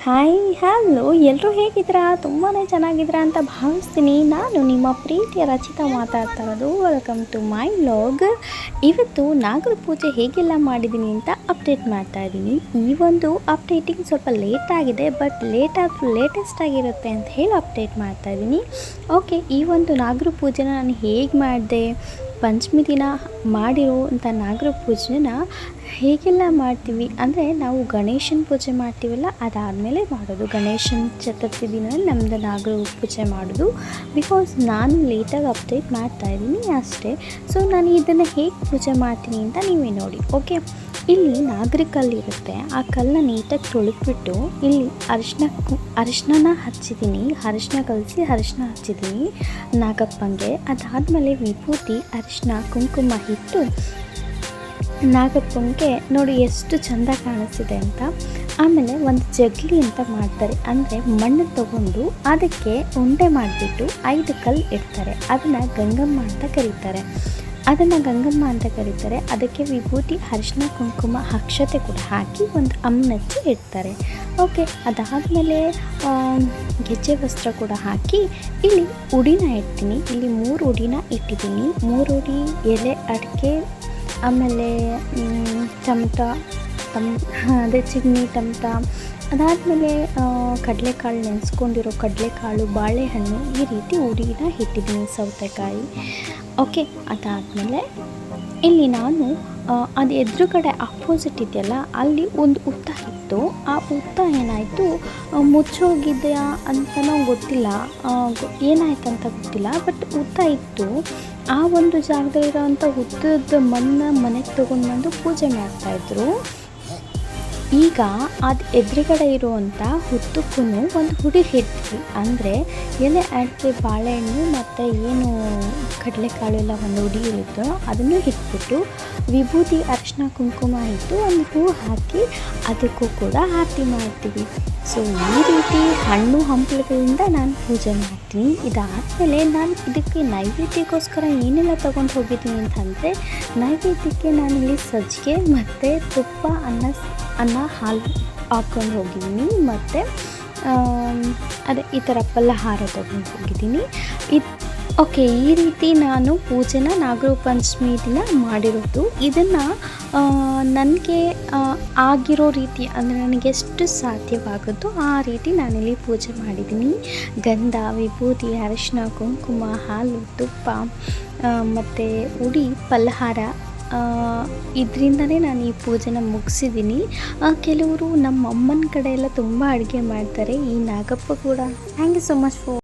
Hi hello ಎಲ್ಲರೂ ಹೇಗಿದ್ದೀರಾ? ತುಂಬಾ ಚೆನ್ನಾಗಿದ್ದೀರಾ ಅಂತ ಭಾವಿಸ್ತೀನಿ. ನಾನು ನಿಮ್ಮ ಪ್ರೀತಿಯ ರಚಿತಾ ಮಾತಾಡ್ತಾ ಇರೋದು. Welcome to my vlog. ಇವತ್ತು ನಾಗರ ಪೂಜೆ ಹೇಗೆಲ್ಲ ಮಾಡಿದ್ದೀನಿ ಅಂತ ಅಪ್ಡೇಟ್ ಮಾಡ್ತಾ ಇದ್ದೀನಿ. ಈ ಒಂದು ಅಪ್ಡೇಟಿಂಗ್ ಸ್ವಲ್ಪ ಲೇಟ್ ಆಗಿದೆ, ಬಟ್ ಲೇಟೆಸ್ಟ್ ಆಗಿರುತ್ತೆ ಅಂತ ಹೇಳಿ ಅಪ್ಡೇಟ್ ಮಾಡ್ತಾ ಇದ್ದೀನಿ. ಓಕೆ, ಈ ಒಂದು ನಾಗರ ಪೂಜೆನ ನಾನು ಹೇಗೆ ಮಾಡಿದೆ, ಪಂಚಮಿ ದಿನ ಮಾಡಿರುವಂಥ ನಾಗರ ಪೂಜೆನ ಹೇಗೆಲ್ಲ ಮಾಡ್ತೀವಿ ಅಂದರೆ, ನಾವು ಗಣೇಶನ ಪೂಜೆ ಮಾಡ್ತೀವಲ್ಲ, ಅದಾದಮೇಲೆ ಮಾಡೋದು. ಗಣೇಶನ ಚತುರ್ಥಿ ದಿನ ನಮ್ಮದು ನಾಗರ ಪೂಜೆ ಮಾಡೋದು. ಬಿಕಾಸ್ ನಾನು ಲೇಟಾಗಿ ಅಪ್ಡೇಟ್ ಮಾಡ್ತಾಯಿದ್ದೀನಿ ಅಷ್ಟೇ. ಸೊ ನಾನು ಇದನ್ನು ಹೇಗೆ ಪೂಜೆ ಮಾಡ್ತೀನಿ ಅಂತ ನೀವೇ ನೋಡಿ. ಓಕೆ, ಇಲ್ಲಿ ನಾಗರ ಕಲ್ಲಿರುತ್ತೆ, ಆ ಕಲ್ಲನ್ನ ನೀಟಾಗಿ ತೊಳೆದ್ಬಿಟ್ಟು ಇಲ್ಲಿ ಅರಿಶಿನ ಹಚ್ಚಿದ್ದೀನಿ. ಅರಿಶಿನ ಕಲಸಿ ಅರಿಶಿನ ಹಚ್ಚಿದ್ದೀನಿ ನಾಗಪ್ಪಂಗೆ. ಅದಾದಮೇಲೆ ವಿಭೂತಿ, ಅರಿಶಿನ, ಕುಂಕುಮ ಇಟ್ಟು ನಾಗಪ್ಪಂಗೆ ನೋಡಿ ಎಷ್ಟು ಚೆಂದ ಕಾಣಿಸ್ತಿದೆ ಅಂತ. ಆಮೇಲೆ ಒಂದು ಜಗ್ಲಿ ಅಂತ ಮಾಡ್ತಾರೆ, ಅಂದರೆ ಮಣ್ಣು ತಗೊಂಡು ಅದಕ್ಕೆ ಉಂಡೆ ಮಾಡಿಬಿಟ್ಟು 5 ಕಲ್ಲು ಇಡ್ತಾರೆ. ಅದನ್ನು ಗಂಗಮ್ಮ ಅಂತ ಕರೀತಾರೆ. ಅದಕ್ಕೆ ವಿಭೂತಿ, ಅರಿಶಿನ, ಕುಂಕುಮ, ಅಕ್ಷತೆ ಕೂಡ ಹಾಕಿ ಒಂದು ಅಮ್ಮನಚ್ಚಿ ಇಡ್ತಾರೆ. ಓಕೆ, ಅದಾದಮೇಲೆ ಗೆಜ್ಜೆ ವಸ್ತ್ರ ಕೂಡ ಹಾಕಿ ಇಲ್ಲಿ ಉಡಿನ ಇಡ್ತೀನಿ. ಇಲ್ಲಿ 3 ಉಡಿನ ಇಟ್ಟಿದ್ದೀನಿ. 3 ಉಡಿ, ಎಲೆ ಅಡಿಕೆ, ಆಮೇಲೆ ಅದೇ ಚಿಗ್ನಿ ಟಮಟ, ಅದಾದಮೇಲೆ ಕಡಲೆಕಾಳು, ನೆನೆಸ್ಕೊಂಡಿರೋ ಕಡಲೆಕಾಳು, ಬಾಳೆಹಣ್ಣು, ಈ ರೀತಿ ಉಡಿನ ಇಟ್ಟಿದ್ದೀನಿ, ಸೌತೆಕಾಯಿ. ಓಕೆ, ಅದಾದಮೇಲೆ ಇಲ್ಲಿ ನಾನು ಅದು ಎದುರುಗಡೆ ಅಪೋಸಿಟ್ ಇದೆಯಲ್ಲ, ಅಲ್ಲಿ ಒಂದು ಹುತ್ತ ಇತ್ತು. ಆ ಹುತ್ತ ಏನಾಯಿತು, ಮುಚ್ಚೋಗಿದೆಯಾ ಅಂತನೋ ಗೊತ್ತಿಲ್ಲ, ಏನಾಯ್ತು ಅಂತ ಗೊತ್ತಿಲ್ಲ. ಬಟ್ ಹುತ್ತ ಇತ್ತು. ಆ ಒಂದು ಜಾಗದಲ್ಲಿರೋವಂಥ ಹುತ್ತದ ಮನೆಗೆ ತೊಗೊಂಡು ಬಂದು ಪೂಜೆ ಮಾಡ್ತಾಯಿದ್ರು. ಈಗ ಅದು ಎದುರುಗಡೆ ಇರುವಂಥ ಹುತ್ತಕ್ಕೂ ಒಂದು ಹುಡಿ ಇಡ್ತೀವಿ, ಅಂದರೆ ಎಲೆ ಅಡಿಕೆ, ಬಾಳೆಹಣ್ಣು ಮತ್ತು ಏನು ಕಡಲೆಕಾಳು ಎಲ್ಲ ಒಂದು ಹುಡಿ ಇರುತ್ತೋ ಅದನ್ನು ಇಟ್ಬಿಟ್ಟು ವಿಭೂತಿ, ಅರಿಶಿನ, ಕುಂಕುಮ ಇಟ್ಟು ಒಂದು ಹೂ ಹಾಕಿ ಅದಕ್ಕೂ ಕೂಡ ಆರತಿ ಮಾಡ್ತೀವಿ. ಸೊ ಈ ರೀತಿ ಹಣ್ಣು ಹಂಪಲುಗಳಿಂದ ನಾನು ಪೂಜೆ ಮಾಡ್ತೀನಿ. ಇದಾದಮೇಲೆ ನಾನು ಇದಕ್ಕೆ ನೈವೇದ್ಯಕ್ಕೋಸ್ಕರ ಏನೆಲ್ಲ ತೊಗೊಂಡು ಹೋಗಿದ್ದೀನಿ ಅಂತಂದರೆ, ನೈವೇದ್ಯಕ್ಕೆ ನಾನಿಲ್ಲಿ ಸಜ್ಜಿಗೆ ಮತ್ತು ತುಪ್ಪ, ಅನ್ನ ಹಾಲು ಹಾಕ್ಕೊಂಡು ಹೋಗಿದ್ದೀನಿ. ಮತ್ತು ಅದೇ ಈ ಥರ ಫಲಹಾರ ತೊಗೊಂಡು ಹೋಗಿದ್ದೀನಿ. ಓಕೆ, ಈ ರೀತಿ ನಾನು ಪೂಜೆನ ನಾಗರ ಪಂಚಮಿ ದಿನ ಮಾಡಿರೋದು. ಇದನ್ನು ನನಗೆ ಆಗಿರೋ ರೀತಿ, ಅಂದರೆ ನನಗೆ ಎಷ್ಟು ಸಾಧ್ಯವಾಗುತ್ತೋ ಆ ರೀತಿ ನಾನಿಲ್ಲಿ ಪೂಜೆ ಮಾಡಿದ್ದೀನಿ. ಗಂಧ, ವಿಭೂತಿ, ಅರಿಶಿನ, ಕುಂಕುಮ, ಹಾಲು, ತುಪ್ಪ ಮತ್ತು ಉಡಿ, ಫಲಹಾರ, ಇದರಿಂದನೇ ನಾನು ಈ ಪೂಜೆನ ಮುಗಿಸಿದ್ದೀನಿ. ಕೆಲವರು ನಮ್ಮ ಅಮ್ಮನ ಕಡೆ ಎಲ್ಲ ತುಂಬ ಅಡುಗೆ ಮಾಡ್ತಾರೆ. ಈ ನಾಗಪ್ಪ ಕೂಡ thank you so much for